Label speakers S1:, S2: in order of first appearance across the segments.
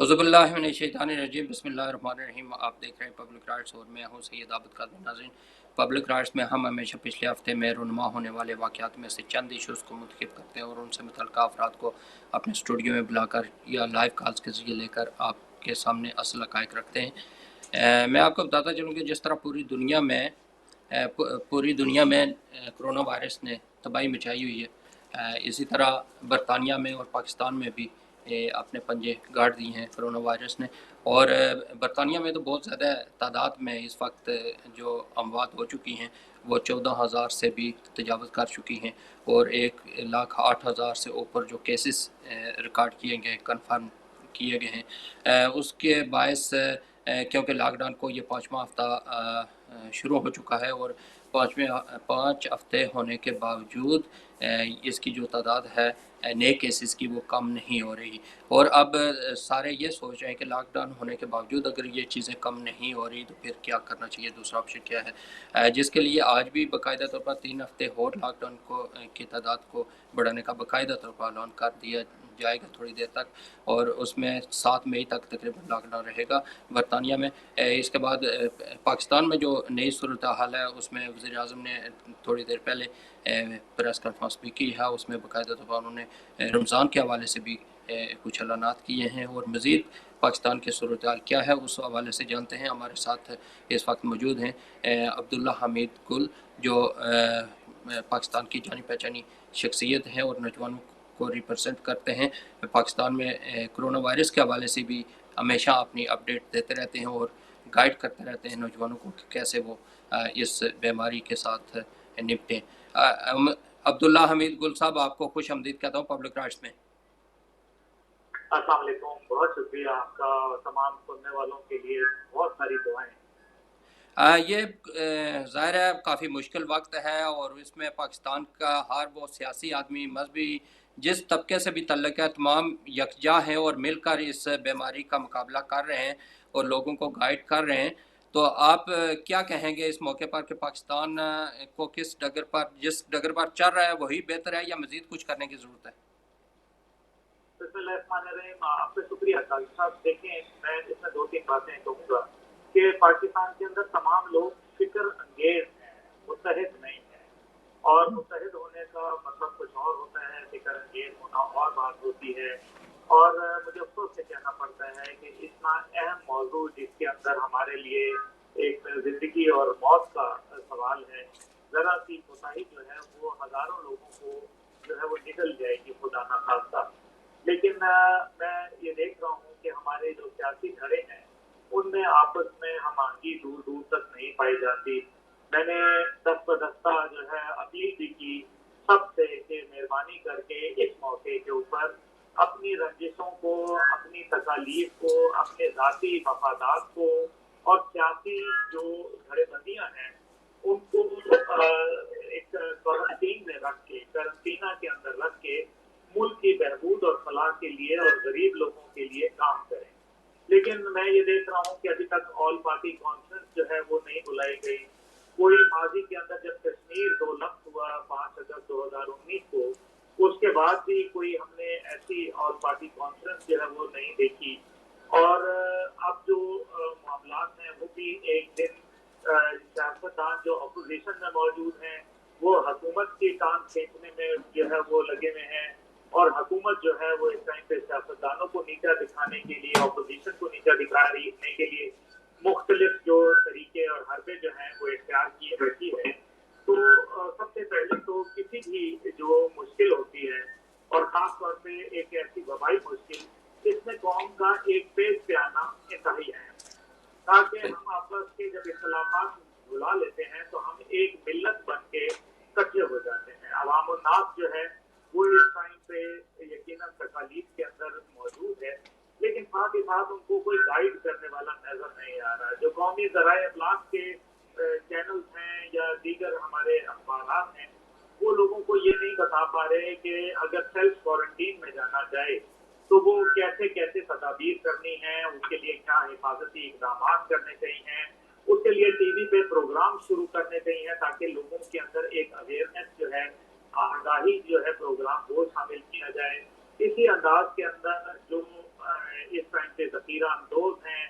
S1: औज़ुबिल्लाहिमिनश्शैतानिर्रजीम बिस्मिल्लाहिर्रहमानिर्रहीम। आप देख रहे हैं पब्लिक राइट्स और मैं हूँ सैयद आबिद कादर। नाज़रीन, पब्लिक राइट्स में हम हमेशा पिछले हफ्ते में रुनमा होने वाले वाक़यात में से चंद इशूज़ को मुंतखब करते हैं और उनसे मुतल्लिक़ अफ़राद को अपने स्टूडियो में बुलाकर या लाइव कॉल्स के ज़रिए लेकर आपके सामने असल हक़ाइक़ रखते हैं। मैं आपको बताता चलूँ कि जिस तरह पूरी दुनिया में कोरोना वायरस ने तबाही मचाई हुई है, इसी तरह बरतानिया में और पाकिस्तान में भी अपने पंजे गाड़ दिए हैं कोरोना वायरस ने। और बरतानिया में तो बहुत ज़्यादा तादाद में इस वक्त जो अमवात हो चुकी हैं वो 14,000 से भी तजावज़ कर चुकी हैं और 1,08,000 से ऊपर जो केसेस रिकॉर्ड किए गए, कन्फर्म किए गए हैं। उसके बायस क्योंकि लॉकडाउन को ये पाँचवा हफ्ता शुरू हो चुका है और 5 हफ्ते होने के बावजूद इसकी जो तादाद है नए केसेस की वो कम नहीं हो रही। और अब सारे ये सोच रहे हैं कि लॉकडाउन होने के बावजूद अगर ये चीज़ें कम नहीं हो रही तो फिर क्या करना चाहिए, दूसरा ऑप्शन क्या है। जिसके लिए आज भी बाकायदा तौर पर 3 हफ्ते और लॉकडाउन की तादाद को बढ़ाने का बाकायदा तौर पर ऐलान कर दिया जाएगा थोड़ी देर तक, और उसमें 7 मई तक तकरीबन लॉकडाउन रहेगा बरतानिया में। इसके बाद पाकिस्तान में जो नई सूरत हाल है उसमें वज़ीर आज़म ने थोड़ी देर पहले प्रेस कॉन्फ्रेंस भी की है। उसमें बाकायदा तौर पर उन्होंने रमज़ान के हवाले से भी कुछ ऐलानात किए हैं और मज़ीद पाकिस्तान की सूरत हाल क्या है उस हवाले से जानते हैं। हमारे साथ इस वक्त मौजूद हैं अब्दुल्ला हमीद गुल, जो पाकिस्तान की जानी पहचानी शख्सियत हैं और नौजवानों को रिप्रेजेंट करते हैं। पाकिस्तान में कोरोना वायरस के हवाले से भी हमेशा अपनी अपडेट देते रहते हैं और गाइड करते रहते हैं नौजवानों को कि कैसे वो इस बीमारी के साथ निपटें। अब्दुल्ला हमीद गुल साहब, आपको खुश आमदीद कहता हूँ पब्लिक राइट्स में।
S2: अस्सलाम वालेकुम, बहुत शुक्रिया आपका और तमाम सुनने वालों के लिए बहुत सारी दुआएं।
S1: ये ज़ाहिर है काफ़ी मुश्किल वक्त है और इसमें पाकिस्तान का हर वो सियासी आदमी, मजहबी जिस तबके से भी तल्लुक़ है, तमाम यकजा हैं और मिलकर इस बीमारी का मुकाबला कर रहे हैं और लोगों को गाइड कर रहे हैं। तो आप क्या कहेंगे इस मौके पर कि पाकिस्तान को जिस डगर पर चल रहा है वही बेहतर है या मज़ीद कुछ करने की ज़रूरत है?
S2: बिस्मिल्लाहिर्रहमानिर्रहीम, आपका शुक्रिया काजी साहब। देखें, मैं इसमें 2-3 बातें कहूँगा कि पाकिस्तान के अंदर तमाम लोग फ़िक्र अंगेज़ हैं, मुत्तहिद नहीं हैं। और मुत्तहिद होने का मतलब कुछ और होता है, फ़िक्र अंगेज़ होना और बात होती है। और मुझे अफ़सोस से कहना पड़ता है कि इतना अहम मौज़ू जिसके अंदर हमारे लिए एक ज़िंदगी और मौत का सवाल है, ज़रा-सी कोताही जो है वो हज़ारों लोगों को जो है वो निगल जाएगी, खुदा ना ख़ास्ता। लेकिन मैं ये देख रहा हूँ कि हमारे जो सियासी धड़े हैं, उनमें आपस में हम-आहंगी दूर-दूर तक नहीं पाई जाती। मैंने दस्त-बदस्ता जो है अपील भी की सबसे कि मेहरबानी करके इस मौके के ऊपर अपनी रंजिशों को, अपनी तकालीफ को, अपने ज़ाती मफादात को और सियासी जो धड़ेबंदियाँ हैं, उनको एक क्वारंटीन में रख के, करंटीना के अंदर रख के मुल्क की बहबूद और फलाह के लिए और गरीब लोगों के लिए काम करें। लेकिन मैं ये देख रहा हूँ कि अभी तक ऑल पार्टी कॉन्फ्रेंस जो है वो नहीं बुलाई गई। कोई माजी के अंदर जब कश्मीर दो लफ्ज़ हुआ 5 अगस्त 2019 को, उसके बाद भी कोई हमने ऐसी ऑल पार्टी कॉन्फ्रेंस जो है वो नहीं देखी। और अब जो मामलात हैं वो भी एक दिन सियासतदान जो अपोजिशन में मौजूद हैं, वो हुकूमत की टाँग खींचने में जो है वो लगे हुए हैं और हुकूमत जो है वो इस टाइम पे सियासतदानों को नीचा दिखाने के लिए, अपोजिशन को नीचा दिखाने के लिए मुख्तलिफ जो तरीके और हरबे जो हैं वो इख्तियार किए बैठी है। तो सबसे पहले तो किसी भी जो मुश्किल होती है और ख़ास तौर पे एक ऐसी वबाई मुश्किल, इसमें कौम का एक पेश पे आना इंतहाई अहम है। ताकि हम आपस के जब इख्तिलाफ़ात भुला लेते हैं तो हम एक मिल्लत बन के इकट्ठे हो जाते हैं। अवाम उन्नास जो है वो इस टाइम पे यकीनन तकालीफ के अंदर मौजूद है, लेकिन साथ ही साथ उनको कोई गाइड करने वाला नज़र नहीं आ रहा है। जो कौमी ज़राए इब्लाग के चैनल्स हैं या दीगर हमारे अखबारात हैं, वो लोगों को ये नहीं बता पा रहे कि अगर सेल्फ क्वारंटीन में जाना जाए तो वो कैसे-कैसे तदाबीर करनी है, उसके लिए क्या हिफाजती इक़दामात करने चाहिए, उसके लिए टीवी पे प्रोग्राम शुरू करने चाहिए ताकि लोगों के अंदर एक अवेयरनेस जो है, आगाही जो है प्रोग्राम वो शामिल किया जाए। इसी अंदाज के अंदर जो इस टाइम पे जखीरा अंदोज हैं,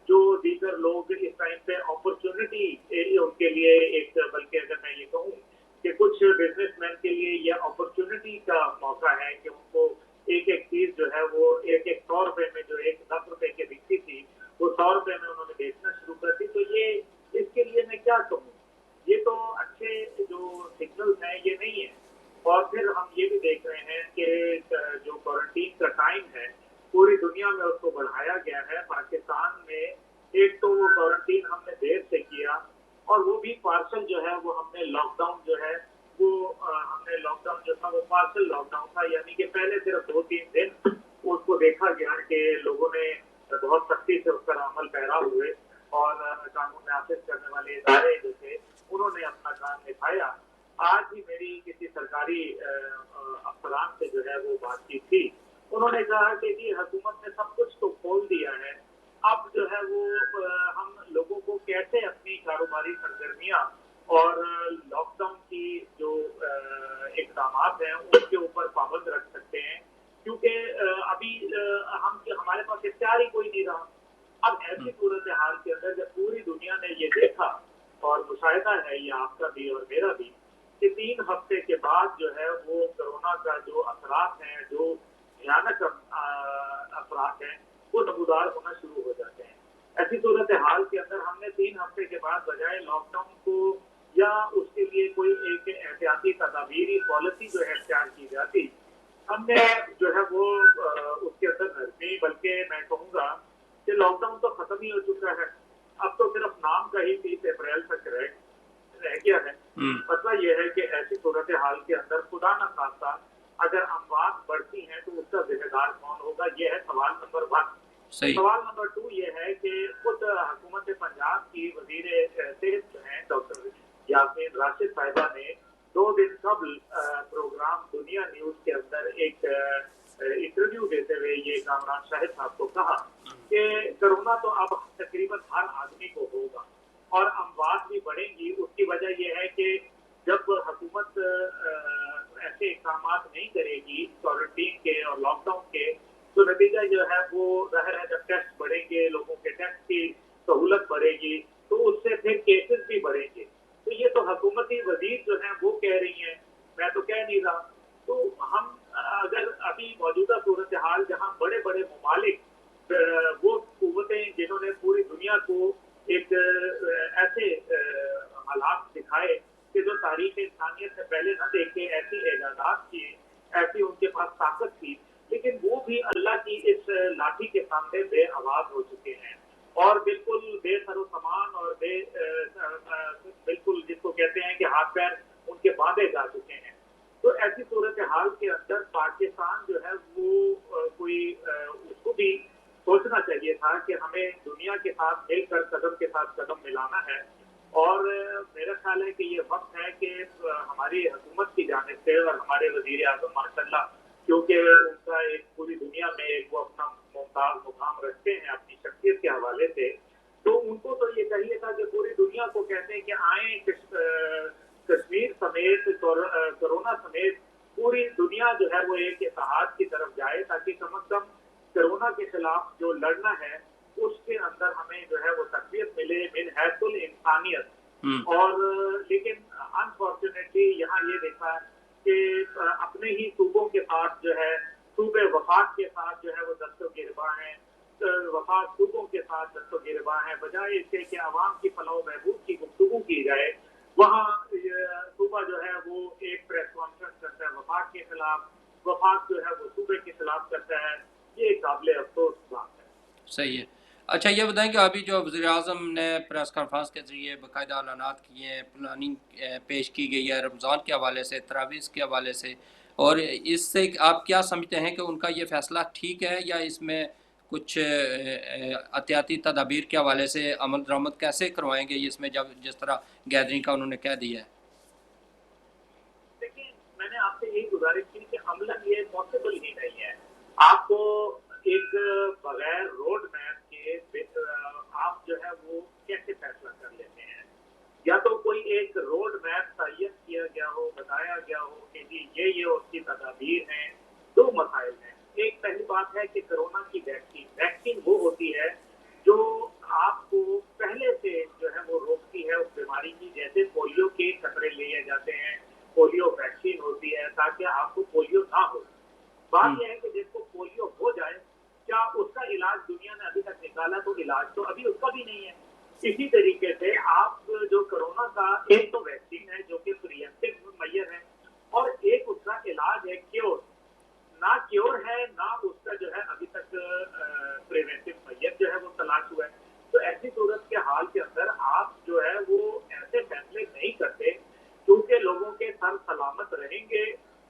S2: जो दीगर लोग इस टाइम पे अपॉर्चुनिटी उनके लिए एक, बल्कि अगर मैं ये कहूँ कि कुछ बिजनेसमैन के लिए यह अपॉर्चुनिटी का मौका है कि उनको एक एक चीज जो है वो एक एक 100 रुपए में, जो एक 10 रुपए की बिकती थी, वो 100 रुपए में उन्होंने बेचना शुरू कर दी। तो ये, इसके लिए मैं क्या कहूँ, ये तो अच्छे जो सिग्नल्स हैं ये नहीं है। और फिर हम ये भी देख रहे हैं कि जो क्वारंटीन का टाइम है पूरी दुनिया में उसको बढ़ाया गया है। पाकिस्तान में एक तो वो क्वारंटीन हमने देर से किया, और वो भी पार्सल जो है वो हमने लॉकडाउन जो है वो हमने लॉकडाउन जो था वो पार्सल लॉकडाउन था, यानी कि पहले सिर्फ 2-3 दिन उसको देखा गया कि लोगों ने बहुत सख्ती से उस पर अमल पैरा हुए, और कानून नाफिज करने वाले इदारे जो थे उन्होंने अपना काम निभाया। आज ही मेरी किसी सरकारी अफसरान से जो है वो बातचीत थी, उन्होंने कहा कि जी हुकूमत ने सब कुछ तो खोल दिया है, अब जो है वो हम लोगों को कैसे अपनी कारोबारी सरगर्मियां और लॉकडाउन की जो इकदाम हैं उनके ऊपर पाबंद रख सकते हैं, क्योंकि अभी हम हमारे पास इख्तियार ही कोई नहीं रहा। अब ऐसी सूरत हाल के अंदर जब पूरी दुनिया ने ये देखा, और मुशाहिदा है ये आपका भी और मेरा भी, कि 3 हफ्ते के बाद जो है वो कोरोना का जो असरात हैं, जो भयानक असरात हैं, वो नमूदार होना शुरू हो जाते हैं। ऐसी सूरत हाल के अंदर हमने 3 हफ्ते के बाद बजाय लॉकडाउन को या उसके लिए कोई एक एहतियाती तदाबीरी पॉलिसी जो है इख्तियार की जाती, हमने जो है वो उसके अंदर नजमी, बल्कि मैं कहूँगा कि लॉकडाउन तो खत्म ही हो चुका है। अब तो सिर्फ नाम का ही 30 अप्रैल तक रह गया है। मसला यह है कि ऐसी सूरत हाल के अंदर खुदा न खास्ता अगर अमवात बढ़ती हैं तो उसका जिम्मेदार कौन होगा, यह है सवाल नंबर 1। सवाल नंबर 2 ये है कि खुद हुकूमत पंजाब की वजीर सेहत जो है डॉक्टर यासीन राशिद साहिबा ने 2 दिन कबल प्रोग्राम दुनिया न्यूज के अंदर एक इंटरव्यू देते हुए ये कामरान शाहिद साहब को कहा कि कोरोना तो अब तकरीबन हर आदमी को होगा और अमवात भी बढ़ेंगी। उसकी वजह यह है कि जब हुकूमत ऐसे इकदाम नहीं करेगी क्वारंटीन के और लॉकडाउन के, तो नतीजा जो है वो जाहिर है, जब टेस्ट बढ़ेंगे, लोगों के टेस्ट की सहूलत बढ़ेगी, तो उससे फिर केसेस भी बढ़ेंगे। तो ये तो हुकूमती वजीर जो है वो कह रही हैं, मैं तो कह नहीं रहा। तो हम अगर अभी मौजूदा सूरत हाल जहाँ बड़े बड़े ममालिक वो कुव्वतें जिन्होंने पूरी दुनिया को एक ऐसे हालात दिखाए कि जो तारीख इंसानियत से पहले न देखे, ऐसी एजादात किए, ऐसी उनके पास ताकत थी, लेकिन वो भी अल्लाह की इस लाठी के सामने बेआवाज हो चुके हैं और बिल्कुल बेसरो सामान और बिल्कुल जिसको कहते हैं कि हाथ पैर उनके बांधे जा चुके हैं। तो ऐसी सूरत हाल के अंदर पाकिस्तान जो है वो कोई उसको भी सोचना चाहिए था कि हमें दुनिया के साथ मिलकर कदम के साथ कदम मिलाना है। और मेरा ख्याल है कि ये वक्त है कि हमारी हुकूमत की जानिब से और हमारे वजीर आज़म माशाल्लाह, क्योंकि उनका एक पूरी दुनिया में एक वो अपना मुमताज मुकाम रखते हैं अपनी शख्सियत के हवाले से, तो उनको तो ये चाहिए था कि पूरी दुनिया को कहते हैं कि आए कश्मीर समेत कोरोना समेत पूरी दुनिया जो है वो एक इत्तेहाद की तरफ जाए, ताकि कम अज कम कोरोना के खिलाफ जो लड़ना है उसके अंदर हमें जो है वो तकवीत मिले मिन हैतुल इंसानियत। और लेकिन अनफॉर्चुनेटली यहाँ ये देखा कि अपने ही सूबों के साथ जो है, सूबे वफाक के साथ जो है वो दस्तों गिरबा है, वफाक सूबों के साथ दस्तों गिरबा है, बजाय इसके कि आवाम की फलाह महबूब की गुफ्तगू की जाए, वहाँ सूबा जो है वो एक प्रेस कॉन्फ्रेंस करता है वफाक के खिलाफ, वफाक जो है वो सूबे के खिलाफ करता है। ये काबिल अफसोस बात है।
S1: सही है। अच्छा ये बताएं कि अभी जो वज़ीर आज़म ने प्रेस कॉन्फ्रेंस के ज़रिए बाकायदा ऐलानात किए हैं, प्लानिंग पेश की गई है रमज़ान के हवाले से, तरावीज़ के हवाले से, और इससे आप क्या समझते हैं कि उनका ये फ़ैसला ठीक है या इसमें कुछ एहतियाती तदाबीर के हवाले से अमल दरामद कैसे करवाएंगे इसमें, जब जिस तरह गैदरिंग का उन्होंने कह दिया है?
S2: देखिए, मैंने आपसे यही गुजारिश की कि अमलन ये पॉसिबल ही नहीं है। आपको एक बगैर रोड मैप के आप जो है वो कैसे फैसला कर लेते हैं? या तो कोई एक रोड मैप तैयार किया गया हो, बताया गया हो कि जी ये उसकी तदाबीर हैं। 2 मसाइल हैं। एक पहली बात है कि कोरोना की वैक्सीन वैक्सीन वो होती है जो आपको पहले से जो है वो रोकती है उस बीमारी की। जैसे पोलियो के खतरे लिए जाते हैं, पोलियो वैक्सीन होती है ताकि आपको पोलियो ना हो। बात
S1: हम्म।
S2: यह है कि जिसको पोलियो हो जाए, क्या उसका इलाज दुनिया ने अभी तक निकाला? तो इलाज तो अभी उसका भी नहीं है। इसी तरीके से आप जो कोरोना का एक तो वैक्सीन है जो कि प्रिवेंटिव मेजर है, और एक उसका इलाज है क्योर। ना क्योर है ना उसका जो है अभी तक प्रिवेंटिव मेजर जो है वो तलाश हुआ है। तो ऐसी सूरत के हाल के अंदर आप जो है वो ऐसे फैसले नहीं करते, क्योंकि लोगों के सर सलामत रहेंगे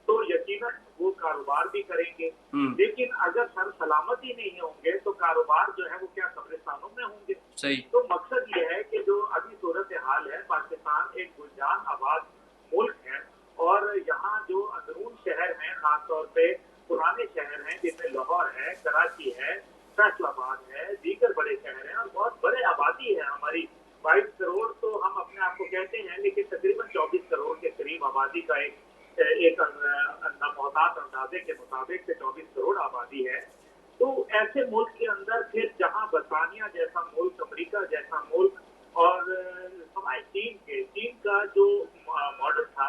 S2: तो यकीनन वो कारोबार भी करेंगे।
S1: हम्म।
S2: लेकिन अगर सर सलामत ही नहीं होंगे तो कारोबार जो है वो क्या कब्रिस्तानों में होंगे?
S1: सही।
S2: तो मकसद ये है कि जो अभी सूरत हाल है, पाकिस्तान एक गुलजान आबाद मुल्क है, और यहाँ जो अंदरून शहर हैं, खासतौर पे पुराने शहर हैं जिनमें लाहौर है, कराची है, फैसलाबाद है, दीगर बड़े शहर हैं, और बहुत बड़े आबादी है हमारी। 22 करोड़ तो हम अपने आप को कहते हैं, लेकिन तकरीबन 24 करोड़ के करीब आबादी का एक मोहतात अंदाजे के मुताबिक से 24 करोड़ आबादी है। तो ऐसे मुल्क के अंदर फिर जहां बरतानिया जैसा मुल्क, अमेरिका जैसा मुल्क, और हमारे चीन का जो मॉडल था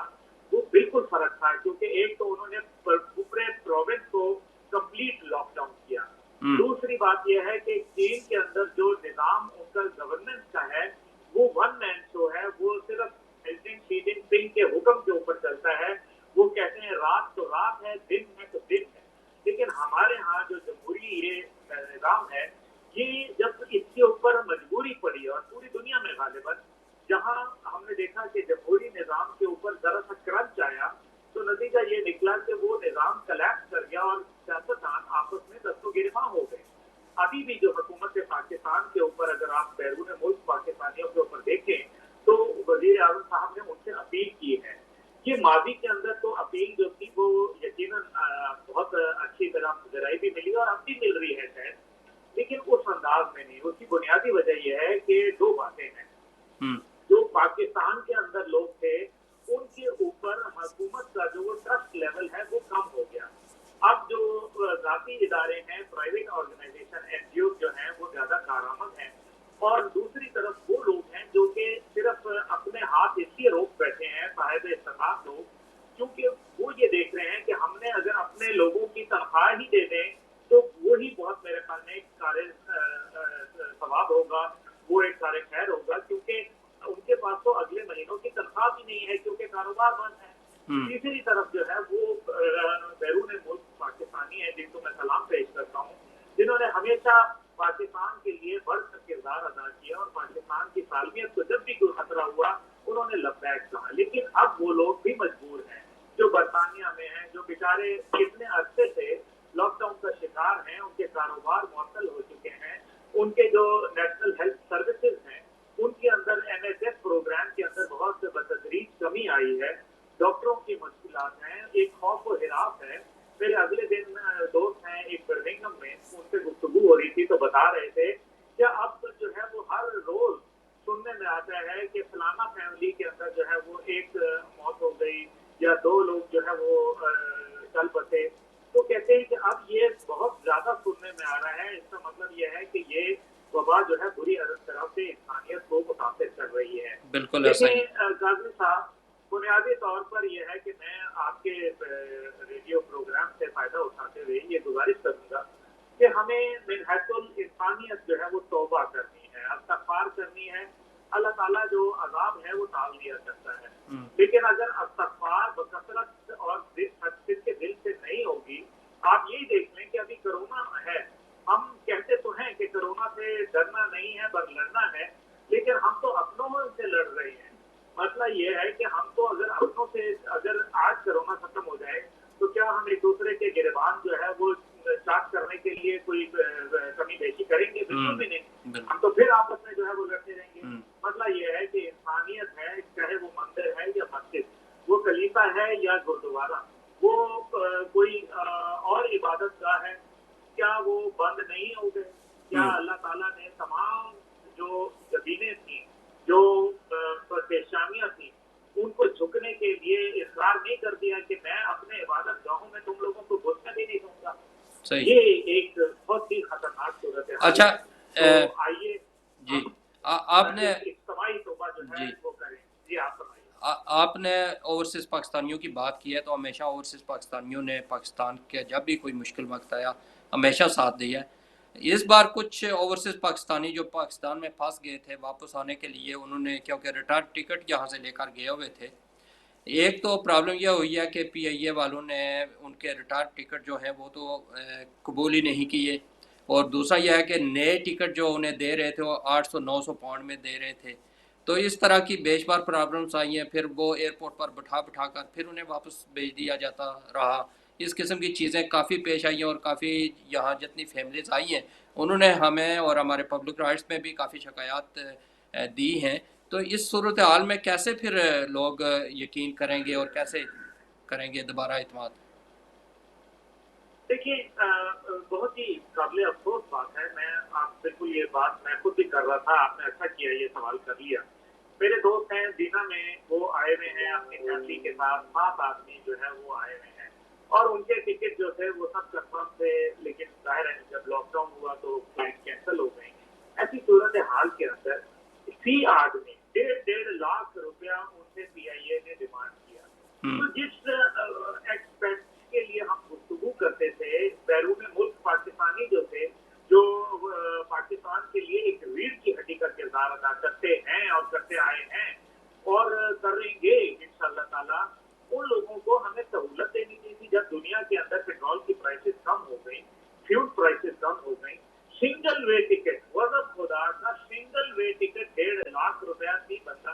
S2: वो बिल्कुल फर्क था, क्योंकि एक तो उन्होंने पूरे प्रोविंस को कंप्लीट लॉकडाउन किया।
S1: हम्म।
S2: दूसरी बात यह है कि चीन के अंदर जो निजाम उनका गवर्नेंस का है वो वन मैन शो है, वो सिर्फ प्रेसिडेंट शी जिनपिंग के हुक्म के ऊपर चलता है। वो कहते हैं रात तो रात है, दिन है तो दिन है। लेकिन हमारे यहाँ जो जमहूरी ये निजाम है, ये जब इसके ऊपर मजबूरी पड़ी, और पूरी दुनिया में गालिबन जहां हमने देखा कि जमहूरी निजाम के ऊपर जरा सा क्रंच आया, तो नतीजा ये निकला कि वो निजाम कलैप्स कर गया और सियासतदान आपस में दस्तों गिरफ्तार हो गए। अभी भी जो हुकूमत पाकिस्तान के ऊपर अगर आप बैरून मुल्क पाकिस्तानियों के ऊपर देखें, तो वजीर आजम साहब ने उनसे अपील की है। ये माजी के अंदर तो अपील जो थी वो यकीनन बहुत अच्छी तरह गहराई भी मिली और अब भी मिल रही है शायद, लेकिन उस अंदाज में नहीं। उसकी बुनियादी वजह यह है कि दो बातें हैं।
S1: हम्म।
S2: जो पाकिस्तान के अंदर लोग थे उनके ऊपर हुकूमत का जो ट्रस्ट लेवल है वो कम हो गया। अब जो जाती इदारे हैं, प्राइवेट ऑर्गेनाइजेशन, एनजीओ जो हैं वो ज्यादा कारामद हैं, और दूसरी तरफ वो लोग हैं जो कि सिर्फ अपने हाथ इसलिए रोक बैठे हैं, साहिब इस्तेमाल लोग, क्योंकि वो ये देख रहे हैं कि हमने अगर अपने लोगों की तनख्वाह ही दे दें तो वो ही बहुत मेरे ख्याल में एक कार्य सवाब होगा, वो एक कार्य खैर होगा, क्योंकि उनके पास तो अगले महीनों की तनख्वाह भी नहीं है क्योंकि कारोबार बंद है। तीसरी तरफ जो है वो बैरून मुल्क पाकिस्तानी है जिनको मैं सलाम पेश करता हूँ, जिन्होंने हमेशा पाकिस्तान के लिए बढ़ कर किरदार अदा किया, और पाकिस्तान की सालमियत को जब भी कोई खतरा हुआ उन्होंने लब्बैक कहा। लेकिन अब वो लोग भी मजबूर हैं जो बरतानिया में हैं, जो बेचारे इतने अरसे से लॉकडाउन का शिकार हैं, उनके कारोबार मुअत्तल हो चुके हैं, उनके जो नेशनल हेल्थ सर्विसेज हैं उनके अंदर एनएचएस प्रोग्राम के अंदर बहुत बतदरीज कमी आई है, डॉक्टरों की मुश्किलात हैं, एक खौफ व हिरास है। फिर अगले दिन दोस्त हैं एक बर्मिंघम में, उनसे गुफ्तगू हो रही थी तो बता रहे थे कि अब जो है वो हर रोज सुनने में आता है कि फलाना फैमिली के अंदर जो है वो एक मौत हो गई या दो लोग जो है वो चल बसे। तो कहते हैं कि अब ये बहुत ज्यादा सुनने में आ रहा है। इसका मतलब ये है कि ये वबा जो है बुरी तरह से इंसानियत को मुतासिर कर रही है।
S1: बिल्कुल ऐसा ही।
S2: देखिए गाजी साहब, बुनियादी तौर पर यह है कि मैं आपके रेडियो प्रोग्राम से फायदा उठाते हुए ये गुजारिश करूंगा कि हमें मिनहतुल इंसानियत जो है वो तौबा करनी है, इस्तग़फ़ार करनी है। अल्लाह ताला जो अजाब है वो टाल दिया करता है, लेकिन अगर इस्तग़फ़ार बकसरत और दिल के दिल से नहीं होगी, आप यही देख लें कि अभी कोरोना है, हम कहते तो हैं कि कोरोना से डरना नहीं है पर लड़ना है, लेकिन हम तो अपनों से लड़ रहे हैं। मसला ये है कि हम तो अगर अपनों से, अगर आज कोरोना खत्म हो जाए तो क्या हम एक दूसरे के गिरबान जो है वो चाक करने के लिए कोई कमी बेशी करेंगे? बिल्कुल भी नहीं। हम तो फिर आपस में जो है वो लड़ते रहेंगे। मसला ये है कि इंसानियत है, चाहे वो मंदिर है या मस्जिद, वो कलीसा है या गुरुद्वारा, वो कोई और इबादत गाह है, क्या वो बंद नहीं हो गए? क्या अल्लाह ताला ने तमाम जो जमीनें थी, जो पेशानियां थी, उनको झुकने के लिए इकरार नहीं कर दिया कि मैं अपने इबादत गाहों में तुम लोगों को घुसने भी नहीं दूंगा?
S1: सही।
S2: ये एक बहुत ही खतरनाक सूरत हाल
S1: अच्छा,
S2: है। तो आइए
S1: जी,
S2: हम
S1: आपने
S2: एक इज्तिमाई तौबा जो है
S1: जी
S2: वो करें। जी आप फरमाइए।
S1: आपने ओवरसीज़ पाकिस्तानियों की बात की है, तो हमेशा ओवरसीज़ पाकिस्तानियों ने पाकिस्तान के जब भी कोई मुश्किल वक्त आया हमेशा साथ दिया है। इस बार कुछ ओवरसीज़ पाकिस्तानी जो पाकिस्तान में फंस गए थे, वापस आने के लिए उन्होंने, क्योंकि रिटर्न टिकट यहाँ से लेकर गए हुए थे, एक तो प्रॉब्लम यह हुई है कि PIA वालों ने उनके रिटर्न टिकट जो है वो तो कबूल ही नहीं किए, और दूसरा यह है कि नए टिकट जो उन्हें दे रहे थे वो 800-900 पाउंड में दे रहे थे। तो इस तरह की बेशुमार प्रॉब्लम्स आई हैं, फिर वो एयरपोर्ट पर बिठा बिठा कर फिर उन्हें वापस भेज दिया जाता रहा। इस किस्म की चीज़ें काफ़ी पेश आई हैं, और काफ़ी यहाँ जितनी फैमिलीज़ आई हैं उन्होंने हमें और हमारे पब्लिक राइट्स में भी काफ़ी शिकायत दी हैं। तो इस सूरत हाल में कैसे फिर लोग यकीन करेंगे और कैसे करेंगे दोबारा इत्मीनान?
S2: देखिए बहुत ही काबिल अफसोस बात है। मैं आप बिल्कुल ये बात मैं खुद भी कर रहा था, आपने अच्छा किया ये सवाल कर लिया। मेरे दोस्त हैं दीना में, वो आए हुए हैं अपनी फैमिली के साथ, 7 आदमी जो है वो आए हुए हैं और उनके टिकट जो थे वो सब कंफर्म थे, लेकिन ज़ाहिर है जब लॉकडाउन हुआ तो फ्लाइट कैंसिल हो गई। ऐसी सूरत हाल के अंदर फी आदमी 1.5 लाख रुपया उनसे PIA ने डिमांड किया। तो जिस एक्सपेंस के लिए हम गुफ्तगू करते थे, बैरून मुल्क पाकिस्तानी जो थे, जो पाकिस्तान के लिए एक रीढ़ की हड्डी का किरदार अदा करते हैं और करते आए हैं और करेंगे इंशाअल्लाह ताला, उन लोगों को हमें सहूलत देनी चाहिए। जब दुनिया के अंदर पेट्रोल की प्राइसेस कम हो गई, फ्यूल प्राइसेस कम हो गई, सिंगल वे टिकट वजब खुदा का सिंगल वे टिकट 1.5 लाख रुपया थी बंदा।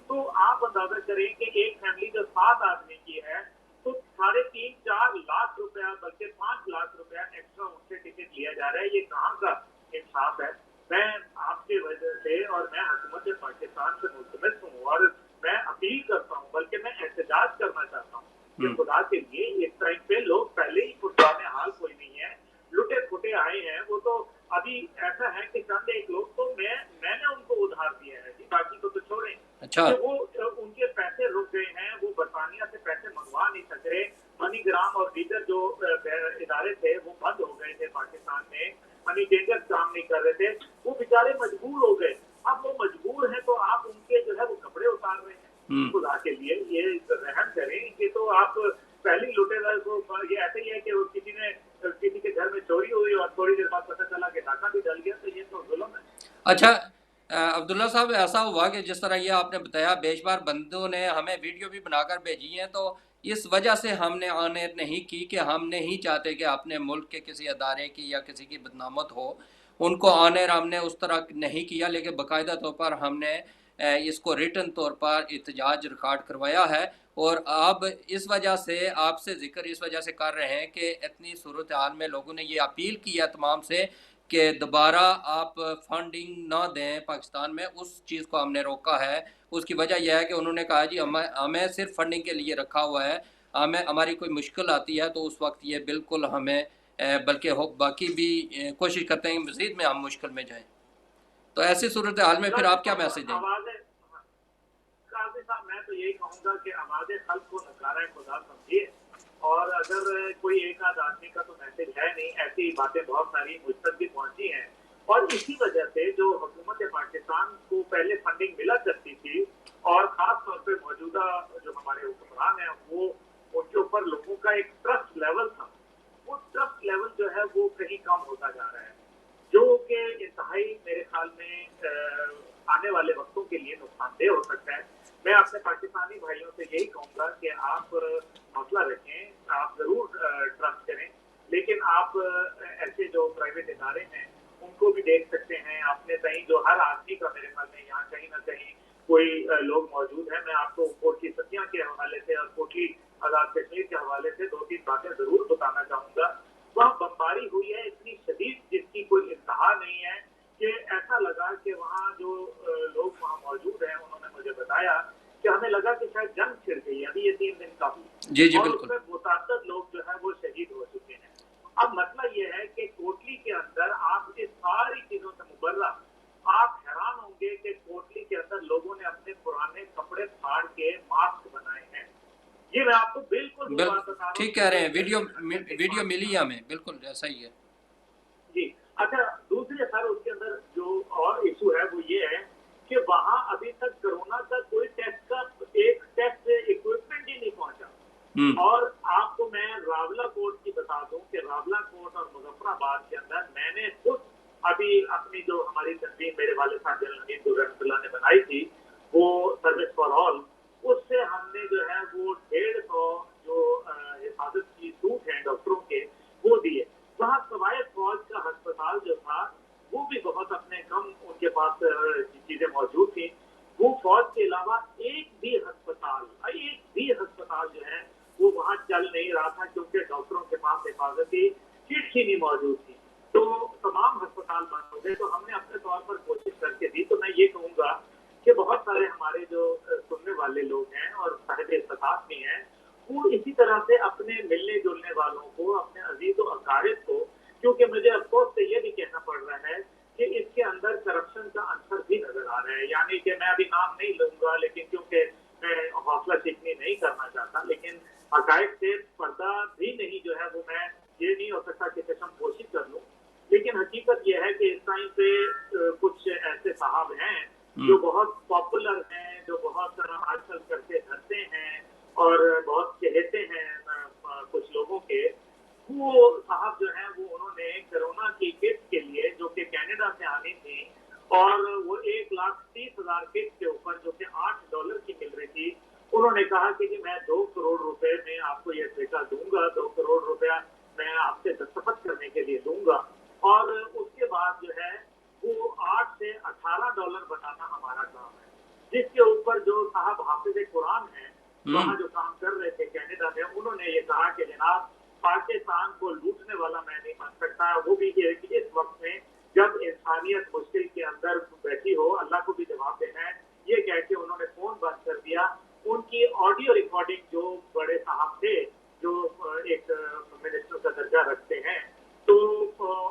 S2: तो आप अंदाजा करें कि एक फैमिली जो 7 आदमी की है तो 3.5-4 लाख रुपया बल्कि 5 लाख रुपया एक्स्ट्रा उनसे टिकट लिया जा रहा है। ये कहाँ का इंसाफ है? मैं आपके वजह से और मैं हुकूमत पाकिस्तान से मुल्तमस हूँ और मैं अपील करता हूँ, बल्कि मैं एहतजाज करना चाहता हूँ कि खुदा के लिए इस टाइम पे लोग पहले ही पुरजाने हाल कोई नहीं है, लुटे फुटे आए हैं। वो तो अभी ऐसा है कि चंद एक लोग तो मैंने उनको उधार दिया है जी, बाकी को तो छोड़ें।
S1: अच्छा।
S2: कि वो उनके पैसे रुक गए हैं, वो बरतानिया से पैसे मंगवा नहीं सक रहे। मनीग्राम और दीगर जो इदारे थे वो बंद हो गए थे पाकिस्तान में, मनी चेंजर काम नहीं कर रहे थे, वो बेचारे मजबूर हो गए। अब वो मजबूर है तो आप उनके जो है वो कपड़े उतार रहे हैं। खुदा के लिए ये रहम करें कि तो आप पहली लुटेरा को ये ऐसे ही है कि किसी के घर में चोरी हुई और थोड़ी देर बाद पता चला कि डाका भी डल गया, तो ये तो जुल्म है।
S1: अच्छा, अब्दुल्ला साहब, ऐसा हुआ कि जिस तरह ये आपने बताया बेशुमार बंदों ने हमें वीडियो भी बनाकर भेजी है, तो इस वजह से हमने ऑन एयर नहीं की कि हम नहीं चाहते कि अपने मुल्क के किसी अदारे की या किसी की बदनामत हो, उनको ऑन एयर हमने उस तरह नहीं किया, लेकिन बाकायदा तौर पर हमने इसको रिटन तौर पर एहतजाज रिकॉर्ड करवाया है। और अब इस वजह से आपसे जिक्र इस वजह से कर रहे हैं कि इतनी सूरत हाल में लोगों ने ये अपील की है तमाम से कि दोबारा आप फंडिंग ना दें पाकिस्तान में। उस चीज़ को हमने रोका है। उसकी वजह यह है कि उन्होंने कहा जी हमें हमें सिर्फ फंडिंग के लिए रखा हुआ है, हमें हमारी कोई मुश्किल आती है तो उस वक्त ये बिल्कुल हमें बल्कि हो बाकी भी कोशिश करते हैं कि मज़ीद में हम मुश्किल में जाएं। तो ऐसी सूरत हाल में फिर आप क्या मैसेज देंगे?
S2: काजी साहब, मैं तो यही कहूँगा कि आवाज़ खल्क को नकारा खुदा समझिए। और अगर कोई एक आध आदमी का तो मैसेज है नहीं, ऐसी बातें बहुत सारी मुझ तक भी पहुंची हैं। और इसी वजह से जो हुकूमत पाकिस्तान को पहले फंडिंग मिला करती थी और खास तौर पे मौजूदा जो हमारे हुक्मरान हैं वो उनके ऊपर लोगों का एक ट्रस्ट लेवल था, वो ट्रस्ट लेवल जो है वो कहीं कम होता जा रहा है, जो कि इंतहाई मेरे ख्याल में आने वाले वक्तों के लिए नुकसानदेह हो सकता है। मैं अपने पाकिस्तानी भाइयों से यही कहूँगा कि आप हौसला रखें, आप ज़रूर ट्रस्ट करें, लेकिन आप ऐसे जो प्राइवेट इदारे हैं उनको भी देख सकते हैं। अपने सही जो हर आदमी का मेरे ख्याल में यहाँ कहीं ना कहीं कोई लोग मौजूद हैं। मैं आपको कोटली सतिया के हवाले से और कोटली आज़ाद कश्मीर के हवाले से 2-3 बातें ज़रूर बताना चाहूँगा। वहाँ बमबारी हुई है इतनी शदीद जिसकी कोई इंतहा नहीं है, कि ऐसा लगा कि वहाँ जो लोग वहाँ मौजूद हैं उन्होंने मुझे बताया कि हमें लगा कि शायद जंग छिड़ गई। अभी ये 3 दिन का
S1: जी जी
S2: और
S1: बिल्कुल।
S2: उसमें मुताद्दद लोग जो है वो शहीद हो चुके हैं। अब मसला ये है कि कोटली के अंदर आप इस सारी चीजों से मुबर्रा, आप हैरान होंगे कि कोटली के अंदर लोगों ने अपने पुराने कपड़े फाड़ के मास्क बनाए हैं। ये मैं आपको बिल्कुल वो बात बता रहा हूँ।
S1: ठीक कह रहे हैं, वीडियो मिली है हमें, बिल्कुल ऐसा ही है।
S2: जी। अच्छा, दूसरे सर उसके अंदर जो और इशू है वो ये है कि वहाँ अभी तक कोरोना का कोई एक टेस्ट इक्विपमेंट ही नहीं पहुंचा।
S1: हम्म।
S2: और आपको मैं रावला कोर्ट की बता दूं कि रावला कोर्ट और मुजफ्फराबाद के अंदर मैंने खुद अभी अपनी जो हमारी तंजीम मेरे वाले साहब जनरल ने बनाई थी, वो सर्विस फॉर ऑल, उससे हमने जो है वो 150 जो हिफाजत की सूट हैं डॉक्टरों के, वो दिए। वहाँ कवायद फौज का अस्पताल जो था वो भी बहुत अपने कम उनके पास चीजें मौजूद थी। वो फौज के अलावा एक भी अस्पताल जो है वो वहां चल नहीं रहा था, क्योंकि डॉक्टरों के पास हिफाजती किट ही नहीं मौजूद थी। तो तमाम अस्पताल बंद हो गए। तो हमने अपने तौर पर कोशिश करके दी। तो मैं ये कहूंगा कि बहुत सारे हमारे जो सुनने वाले लोग हैं और साहिब इस्तिताअत भी हैं, वो इसी तरह से अपने मिलने जुलने वालों को, अपने अजीज व अकारिब को, क्योंकि मुझे अफसोस से ये भी कहना पड़ रहा है कि इसके अंदर करप्शन का अंसर भी नजर आ रहा है। यानी कि मैं अभी नाम नहीं लूंगा, लेकिन क्योंकि मैं हौसला शिकनी नहीं करना चाहता, लेकिन हकायक से पर्दा भी नहीं जो है वो मैं ये नहीं हो सकता कि कसम कोशिश कर लूं। लेकिन हकीकत यह है कि इस टाइम पे कुछ ऐसे साहब हैं जो बहुत पॉपुलर हैं, जो बहुत आजकल करते धरते हैं और बहुत चहेते हैं कुछ लोगों के। वो साहब जो है वो उन्होंने कोरोना की किट के लिए, जो कि कनाडा से आनी थी, और वो 1,30,000 किट के ऊपर जो कि $8 की मिल रही थी, उन्होंने कहा कि जी मैं 2 करोड़ रुपए में आपको ये ठेका दूंगा, 2 करोड़ रुपया मैं आपसे दस्तखत करने के लिए दूंगा, और उसके बाद जो है वो 8 से $18 बनाना हमारा काम है। जिसके ऊपर जो साहब हाफिज कुरान है वहां जो काम कर रहे थे कनाडा में, उन्होंने ये कहा कि जनाब पाकिस्तान को लूटने वाला मैं नहीं बन सकता, वो भी इस वक्त में जब इंसानियत मुश्किल के अंदर बैठी हो, अल्लाह को भी जवाब देना है। ये कह के उन्होंने फोन बंद कर दिया। उनकी ऑडियो रिकॉर्डिंग, जो बड़े साहब थे जो एक मिनिस्टर का दर्जा रखते हैं, तो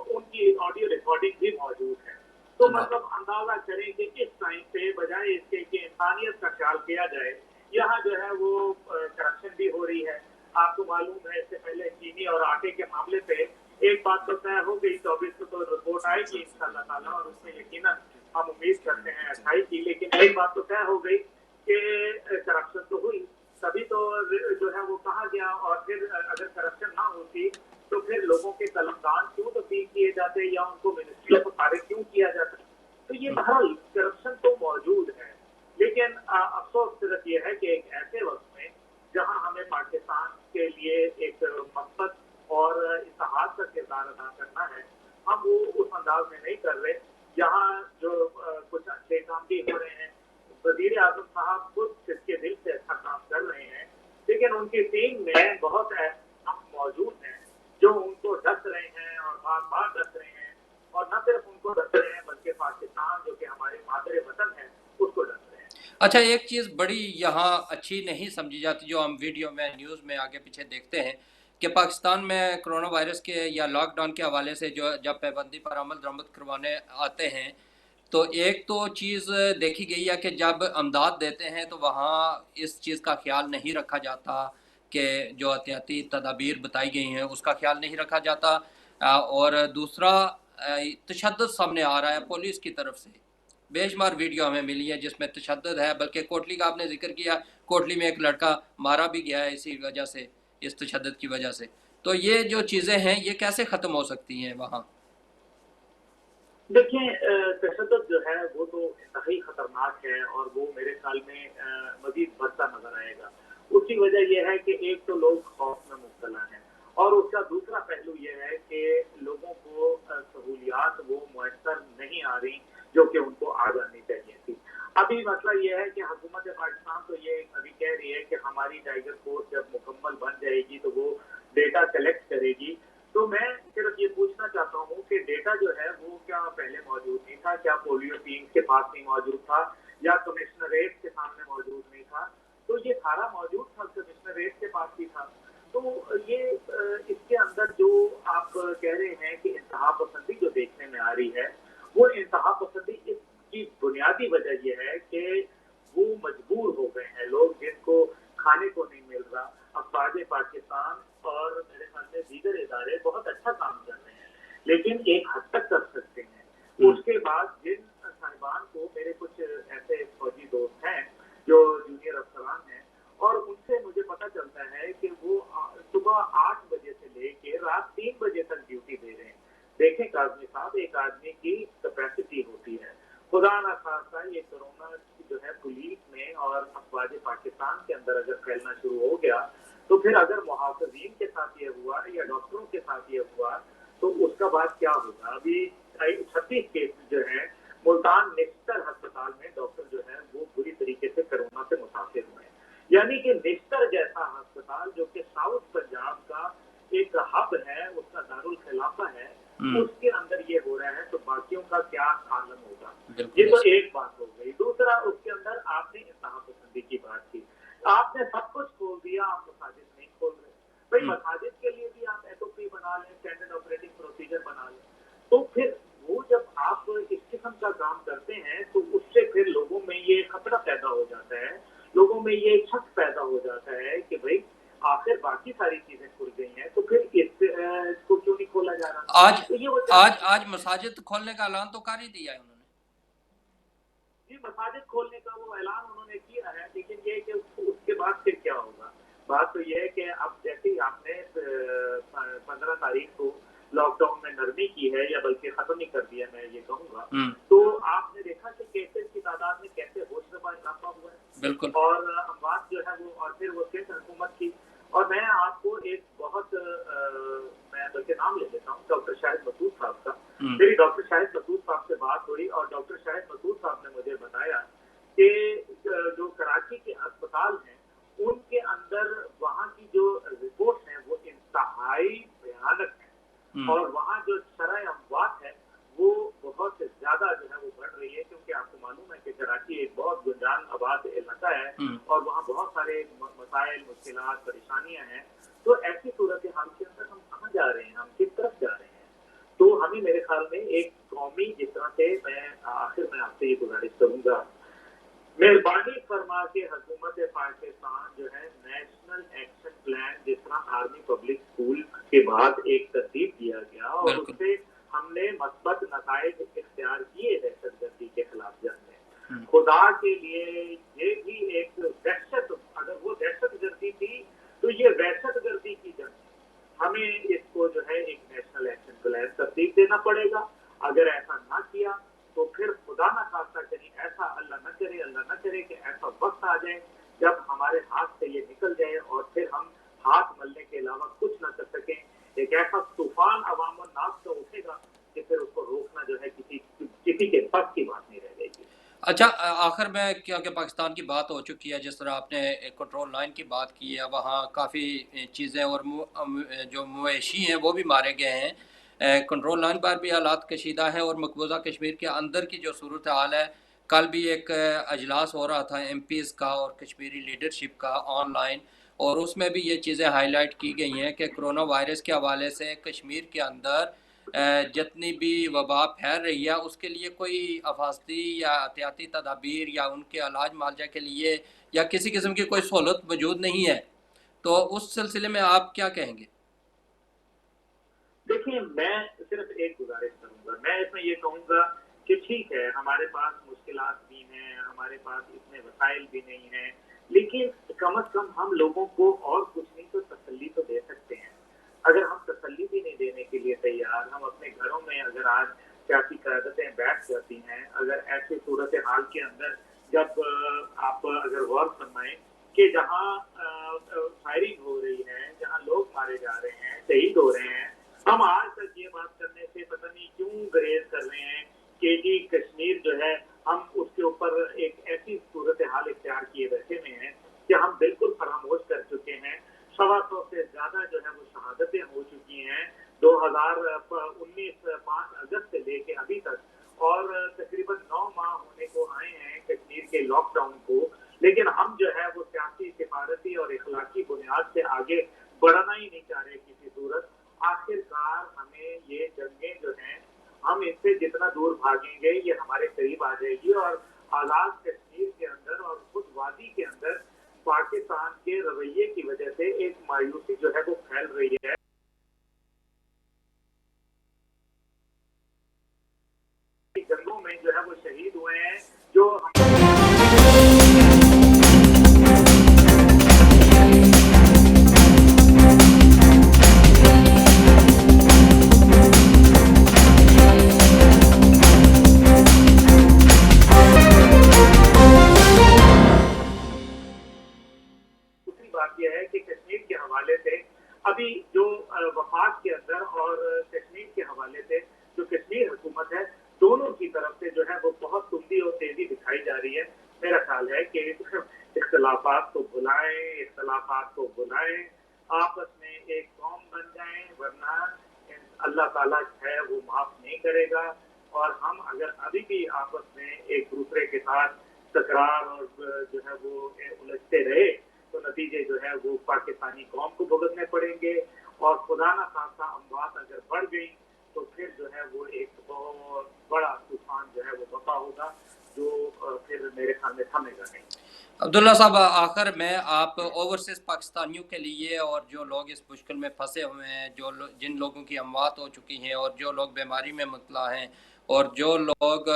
S2: उनकी ऑडियो रिकॉर्डिंग भी मौजूद है। तो मतलब अंदाजा करें कि इस टाइम पे बजाय इसके कि इंसानियत का ख्याल किया जाए, यहाँ जो है वो करप्शन भी हो रही है। आपको मालूम है इससे पहले चीनी और आटे के मामले पे एक बात तो तय हो गई, 24 को तो रिपोर्ट आएगी इंशाअल्लाह ताला, और उसमें यकीनन हम उम्मीद करते हैं अच्छाई की। लेकिन एक बात तो तय हो गई कि करप्शन तो हुई, तभी तो जो है वो कहा गया। और फिर अगर करप्शन ना होती तो फिर लोगों के कलमदान क्यों तब्दील किए जाते, या उनको मिनिस्ट्री ऑफ फारिग क्यों किया जाता। तो ये बहरहाल करप्शन तो मौजूद है। लेकिन अफसोस सिर्फ ये है कि एक ऐसे वक्त में जहां हमें पाकिस्तान के लिए एक मकसद और इत्तेहाद का किरदार अदा करना है, हम वो उस अंदाज में नहीं कर रहे। यहाँ जो कुछ अच्छे काम भी हो रहे हैं, वजीर आजम साहब खुद जिसके दिल से अच्छा काम कर रहे हैं, लेकिन उनकी टीम में बहुत ऐसे मौजूद हैं जो उनको डस रहे हैं और बार बार डस रहे हैं, और न सिर्फ उनको डस रहे हैं बल्कि पाकिस्तान जो कि हमारे मादरे वतन है उसको डस रहे हैं।
S1: अच्छा, एक चीज़ बड़ी यहाँ अच्छी नहीं समझी जाती, जो हम वीडियो में न्यूज़ में आगे पीछे देखते हैं, कि पाकिस्तान में कोरोना वायरस के या लॉकडाउन के हवाले से जो जब पाबंदी पर अमल दरामद करवाने आते हैं, तो एक तो चीज़ देखी गई है कि जब अमदाद देते हैं तो वहाँ इस चीज़ का ख्याल नहीं रखा जाता कि जो एहतियाती तदाबीर बताई गई हैं उसका ख्याल नहीं रखा जाता। और दूसरा, तशद्दुद सामने आ रहा है पुलिस की तरफ से। बेशुमार वीडियो हमें मिली है जिसमें तशद्दुद है, बल्कि कोटली का आपने जिक्र किया, कोटली में एक लड़का मारा भी गया है इसी वजह से, इस तशद्दुद की वजह से। तो ये जो चीज़ें हैं ये कैसे ख़त्म हो सकती हैं वहाँ?
S2: देखिए, तशद्दुद जो है वो तो इंतहाई खतरनाक है, और वो मेरे ख्याल में मजीद बढ़ता नजर आएगा। उसकी वजह यह है कि एक तो लोग खौफ में मुब्तला हैं, और उसका दूसरा पहलू यह है कि लोगों को सहूलियात वो मुयसर नहीं आ रही जो कि उनको आ जानी चाहिए थी। अभी मसला यह है कि हुकूमत पाकिस्तान तो ये अभी कह रही है कि हमारी टाइगर फोर्स जब मुकम्मल बन जाएगी तो वो डेटा कलेक्ट करेगी। तो मैं सिर्फ ये पूछना चाहता हूँ कि डेटा जो है वो क्या पहले मौजूद नहीं था? क्या पोलियो टीम के पास नहीं मौजूद था, या कमिश्नरेट के सामने मौजूद नहीं था? तो ये सारा मौजूद था, कमिश्नरेट के पास ही था। तो ये इसके अंदर जो आप कह रहे हैं कि इंतहा पसंदी जो देखने में आ रही है, वो इंतहा पसंदी इसकी बुनियादी वजह यह है कि वो मजबूर हो गए हैं लोग, जिनको खाने को नहीं मिल रहा। अफवाज पाकिस्तान और मेरे ख्याल में दीगर इदारे बहुत अच्छा काम कर रहे हैं, लेकिन एक हद तक कर सकते हैं। उसके बाद जिन साहिबान को, मेरे कुछ ऐसे फौजी दोस्त हैं जो जूनियर अफसरान हैं, और उनसे मुझे पता चलता है कि वो सुबह 8 बजे से लेके रात 3 बजे तक ड्यूटी दे रहे हैं। देखें काज़मी साहब, एक आदमी की कैपेसिटी होती है। खुदा ना खास्ता ये कोरोना जो है पुलिस में और अफवाज पाकिस्तान के अंदर अगर फैलना शुरू हो गया, तो फिर अगर मुहाफिजीन के साथ ये हुआ या डॉक्टरों के साथ ये हुआ, तो उसका बाद क्या होगा? अभी 36 केस जो है मुल्तान निश्तर अस्पताल में डॉक्टर जो है वो बुरी तरीके से कोरोना से मुतासिर हुए हैं। यानी कि निश्तर जैसा अस्पताल जो कि साउथ पंजाब का एक हब है, उसका दारुल खिलाफा है, उसके अंदर ये हो रहा है, तो बाकियों का क्या आलम होगा? ये तो एक बात हो गई। दूसरा, उसके अंदर आपने इंतहा पसंदी की बात की, आपने सब कुछ खोल दिया, आप मसाजिद नहीं खोल रहे। भाई मसाजिद के लिए भी आप एसओपी बना लें, स्टैंडर्ड ऑपरेटिंग प्रोसीजर बना लें, तो फिर वो जब आप इस किस्म का काम करते हैं, तो उससे फिर लोगों में ये खतरा पैदा हो जाता है, लोगों में ये शक पैदा हो जाता है कि भाई आखिर बाकी सारी चीजें खुल गई हैं, तो फिर इसको क्यों नहीं खोला जा रहा?
S1: आज
S2: तो ये
S1: आज मसाजिद खोलने का ऐलान तो कर ही दिया है उन्होंने।
S2: जी, मसाजिद खोलने का वो ऐलान उन्होंने किया है, लेकिन ये कि उसके बाद फिर क्या होगा? बात तो ये है कि अब जैसे ही आपने 15 तारीख को लॉकडाउन में नरमी की है, या बल्कि खत्म ही कर दिया, मैं ये कहूँगा, तो आपने देखा कि केसेस की तादाद में कैसे होशरुबा इजाफा हुआ है।
S1: बिल्कुल।
S2: और अमवात जो है वो, और फिर वो केंद्र हुकूमत की। और मैं आपको एक बहुत मैं बल्कि नाम ले लेता हूँ, डॉक्टर शाहिद मसूद साहब का। मेरी डॉक्टर शाहिद मसूद साहब से बात हुई, और डॉक्टर शाहिद मसूद साहब ने मुझे बताया कि जो कराची के अस्पताल हैं, उनके अंदर वहाँ की जो रिपोर्ट है वो इंतहाई भयानक है, और वहाँ जो शरह अमवात है वो बहुत ज्यादा जो है वो बढ़ रही है, क्योंकि आपको मालूम है कि कराची एक बहुत गुंजान आबाद इलाका है, और वहाँ बहुत सारे मसाइल, मुश्किलात, परेशानियां हैं। तो ऐसी सूरत हाल के अंदर हम कहाँ जा रहे हैं, हम किस तरफ जा रहे हैं? तो हमें, मेरे ख्याल में, एक कौमी, जिस तरह से मैं आखिर में आपसे ये गुजारिश करूंगा, मेहरबानी फरमा के हुकूमत पाकिस्तान जो है नेशनल एक्शन प्लान, जिस तरह आर्मी पब्लिक स्कूल के बाद एक तरतीब दिया गया, और उससे हमने मस्बत नताइज इख्तियार किए दहशतगर्दी के खिलाफ जंग में, खुदा के लिए ये भी एक दहशत, अगर वो दहशतगर्दी थी तो ये दहशतगर्दी की जंग, हमें इसको जो है एक नेशनल एक्शन प्लान तरतीब देना पड़ेगा। अगर ऐसा ना किया तो फिर खुदा ना खास्ता कहीं ऐसा, अल्लाह न करे कि ऐसा वक्त आ जाए जब हमारे हाथ से ये निकल जाए, और फिर हम हाथ मलने के अलावा कुछ ना कर सकें। एक ऐसा तूफान अवाम नास का उठेगा कि फिर उसको रोकना जो है किसी के बस की बात नहीं रह जाएगी।
S1: अच्छा, आखिर में क्या कि पाकिस्तान की बात हो चुकी है, जिस तरह आपने कंट्रोल लाइन की बात की है, वहाँ काफ़ी चीज़ें और जो मवेशी हैं वो भी मारे गए हैं। कंट्रोल लाइन पर भी हालात कशीदा है, और मकबूजा कश्मीर के अंदर की जो सूरत हाल है, कल भी एक अजलास हो रहा था एमपीज़ का और कश्मीरी लीडरशिप का ऑनलाइन, और उसमें भी ये चीज़ें हाईलाइट की गई हैं कि कोरोना वायरस के हवाले से कश्मीर के अंदर जितनी भी वबा फैल रही है, उसके लिए कोई अफास्ती या एहतियाती तदाबीर या उनके इलाज मुआवजा के लिए या किसी किस्म की कोई सहूलत मौजूद नहीं है, तो उस सिलसिले में आप क्या कहेंगे?
S2: देखिए, मैं सिर्फ एक गुजारिश करूंगा, मैं इसमें ये कहूंगा कि ठीक है, हमारे पास मुश्किलात भी हैं, हमारे पास इतने वसाइल भी नहीं हैं, लेकिन कम अज कम हम लोगों को और कुछ नहीं तो तसल्ली तो दे सकते हैं। अगर हम तसल्ली भी नहीं देने के लिए तैयार, हम अपने घरों में अगर आज सियासी क़यादतें बैठ जाती हैं, अगर ऐसी सूरत हाल के अंदर, जब आप अगर गौर फरमाएं कि जहाँ फायरिंग हो रही है, जहाँ लोग मारे जा रहे हैं, शहीद हो रहे हैं, हम आज तक ये बात करने से पता नहीं क्यों गुरेज कर रहे हैं कि जी कश्मीर जो है, हम उसके ऊपर एक ऐसी सूरत हाल इख्तियार किए बैठे हुए हैं कि हम बिल्कुल फरामोश कर चुके हैं। 125 से ज्यादा जो है वो शहादतें हो चुकी हैं 2019 5 अगस्त से लेके अभी तक, और तकरीबन 9 माह होने को आए हैं कश्मीर के लॉकडाउन को, लेकिन हम जो है वो सियासी, सिफारती और इखलाकी बुनियाद से आगे बढ़ना ही नहीं चाह रहे किसी सूरत। आखिरकार हमें ये जंगें जो हैं, हम इससे जितना दूर भागेंगे ये हमारे करीब आ जाएगी, और आज़ाद कश्मीर के अंदर और खुद वादी के अंदर पाकिस्तान के रवैये की वजह से एक मायूसी जो है वो फैल रही है। जंगों में जो है वो शहीद हुए हैं, जो दूसरी बात यह है कि कश्मीर के हवाले से अभी जो वफाक के अंदर और कश्मीर के हवाले से जो कश्मीर हुकूमत है, दोनों की तरफ से जो है वो बहुत तुंदी और तेजी दिखाई जा रही है। मेरा ख्याल है कि इख्तलाफात को भुलाएं, इख्तलाफात को बुलाएं, आपस में एक कौम बन जाएं, वरना अल्लाह ताला है वो माफ नहीं करेगा। और हम अगर अभी भी आपस में एक दूसरे के साथ तकरार और जो है वो उलझते रहे तो नतीजे जो है वो पाकिस्तानी कौम को भुगतने पड़ेंगे। और खुदा न खास्ता अमवात अगर बढ़ गई तो फिर जो है वो एक बहुत बड़ा तूफान जो है वो बपा होगा, जो फिर मेरे ख्याल में थमेगा नहीं।
S1: अब्दुल्ला साहब, आखिर में आप ओवरसीज पाकिस्तानियों के लिए और जो लोग इस मुश्किल में फंसे हुए हैं, जिन लोगों की अमवात हो चुकी हैं और जो लोग बीमारी में मुबतला हैं और जो लोग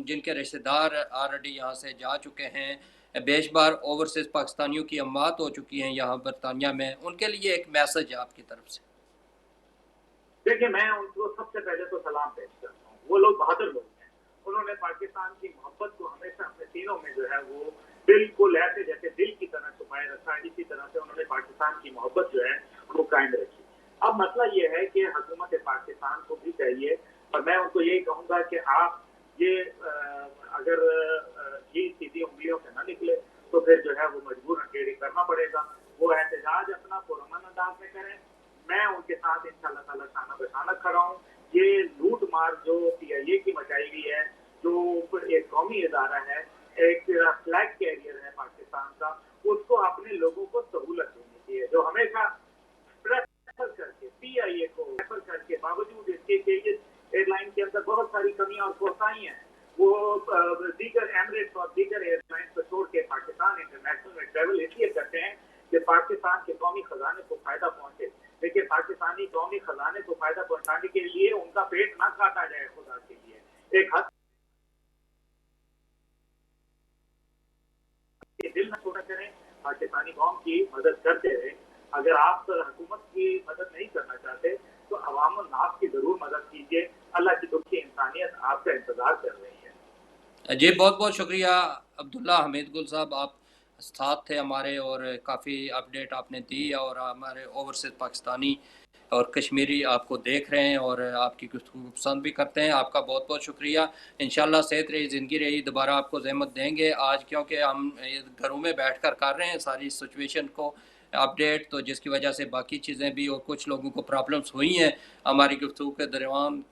S1: जिनके रिश्तेदार ऑलरेडी यहाँ से जा चुके हैं, बेशबार ओवरसीज पाकिस्तानियों की अमवात हो चुकी हैं यहाँ बरतानिया में, उनके लिए एक मैसेज है आपकी तरफ से।
S2: देखिए, मैं उनको सबसे पहले तो सलाम पेश करता हूँ। वो लोग बहादुर लोग हैं। उन्होंने पाकिस्तान की मोहब्बत को हमेशा अपने सीनों में जो है वो बिल्कुल ऐसे जैसे दिल की तरह छुपाए रखा है। इसी तरह से उन्होंने पाकिस्तान की मोहब्बत जो है वो कायम रखी। अब मसला ये है कि हुकूमत पाकिस्तान को भी चाहिए, और मैं उनको यही कहूँगा कि आप ये अगर ये सीधी उंगलियों से न निकले तो फिर जो है वो मजबूरन टेढ़ी करना पड़ेगा। वो एहतजाज अपना पुरअमन अंदाज में करें, मैं उनके साथ इंशाअल्लाह ताला शाना बशाना खड़ा हूँ। ये लूट मार जो PIA की मचाई हुई है, जो एक कौमी इदारा है, एक फ्लैग कैरियर है पाकिस्तान का, उसको अपने लोगों को सहूलत देनी चाहिए। जो हमेशा प्रेफर करके PIA को प्रेफर करके, बावजूद इसके कि इस एयरलाइन के अंदर बहुत सारी कमियां और कोताही हैं, वो दीगर एमिरेट्स और दीगर एयरलाइन को छोड़ के पाकिस्तान इंटरनेशनल में ट्रेवल इसलिए करते हैं कि पाकिस्तान के कौमी खजाने को फायदा पहुंचे। देखिए, पाकिस्तानी कौमी खजाने को फायदा पहुंचाने के लिए उनका पेट ना काटा जाए, खुदा के लिए एक हद दिल न छोटा करें, पाकिस्तानी कौम की मदद करते रहे। अगर आप हुकूमत की मदद नहीं करना चाहते तो अवाम और नास की जरूर मदद कीजिए। अल्लाह की दुखी इंसानियत आपका इंतजार कर रही है।
S1: जी, बहुत बहुत शुक्रिया अब्दुल्ला हमीद गुल साहब, आप साथ थे हमारे और काफ़ी अपडेट आपने दी और हमारे ओवरसीज पाकिस्तानी और कश्मीरी आपको देख रहे हैं और आपकी गुफ्तगू पसंद भी करते हैं। आपका बहुत बहुत शुक्रिया। इंशाल्लाह सेहत रही, ज़िंदगी रही, दोबारा आपको ज़हमत देंगे। आज क्योंकि हम घरों में बैठकर कर रहे हैं सारी सिचुएशन को अपडेट, तो जिसकी वजह से बाकी चीज़ें भी और कुछ लोगों को प्रॉब्लम्स हुई हैं हमारी गुफ्तगू के दौरान।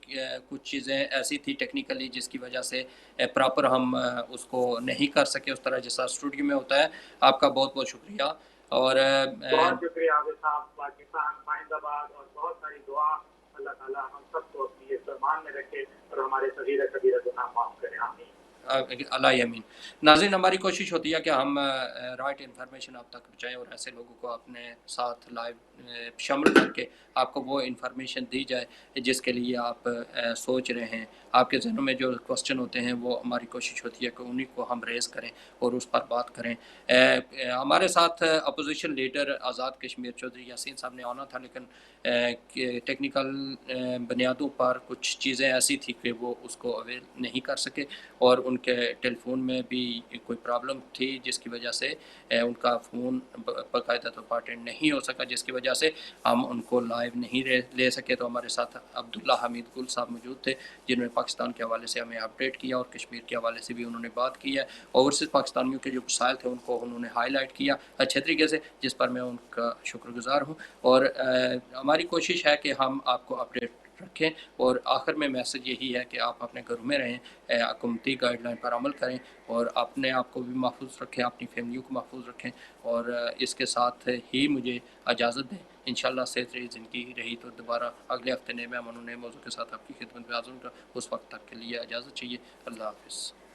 S1: कुछ चीज़ें ऐसी थी टेक्निकली जिसकी वजह से प्रॉपर हम उसको नहीं कर सके उस तरह जैसा स्टूडियो में होता है। आपका बहुत बहुत शुक्रिया। और
S2: बहुत शुक्रिया आबिद साहब। पाकिस्तान जिंदाबाद और बहुत सारी दुआ। अल्लाह ताला हम सबको अपनी इस्तेमाल में रखे और हमारे सगीरा कबीरा गुनाह माफ करे। आमीन।
S1: अल्लाह यमीन। नाज़रीन, हमारी कोशिश होती है कि हम राइट इन्फॉर्मेशन आप तक पहुँचाएँ और ऐसे लोगों को अपने साथ लाइव शामिल करके आपको वो इन्फॉर्मेशन दी जाए जिसके लिए आप सोच रहे हैं। आपके ज़हनों में जो क्वेश्चन होते हैं वो हमारी कोशिश होती है कि उन्हीं को हम रेज़ करें और उस पर बात करें। हमारे साथ अपोजिशन लीडर आज़ाद कश्मीर चौधरी यासीन साहब ने आना था, लेकिन टेक्निकल बुनियादों पर कुछ चीज़ें ऐसी थी कि वो उसको अवेल नहीं कर सके और उनके टेलीफोन में भी कोई प्रॉब्लम थी जिसकी वजह से उनका फ़ोन बाकायदा तौर पर अटेंड नहीं हो सका, जिसकी वजह से हम उनको लाइव नहीं ले सके। तो हमारे साथ अब्दुल्ला हमीद गुल साहब मौजूद थे जिन्होंने पाकिस्तान के हवाले से हमें अपडेट किया और कश्मीर के हवाले से भी उन्होंने बात की है। ओवरसीज़ पाकिस्तानियों के जो मसाइल थे उनको उन्होंने हाईलाइट किया अच्छे तरीके से, जिस पर मैं उनका शुक्रगुजार हूँ। और हमारी कोशिश है कि हम आपको अपडेट रखें और आखिर में मैसेज यही है कि आप अपने घरों में रहें, हुकूमती गाइडलाइन पर अमल करें और अपने आप को भी महफूज रखें, अपनी फैमिलियों को महफूज रखें। और इसके साथ ही मुझे इजाज़त दें। इंशाल्लाह सेहत रही, ज़िंदगी रही तो दोबारा अगले हफ्ते नए मेहमानों नए मौजू के साथ आपकी खिदमत में हाज़िर होगा। उस वक्त तक के लिए इजाज़त चाहिए। अल्लाह हाफ़िज़।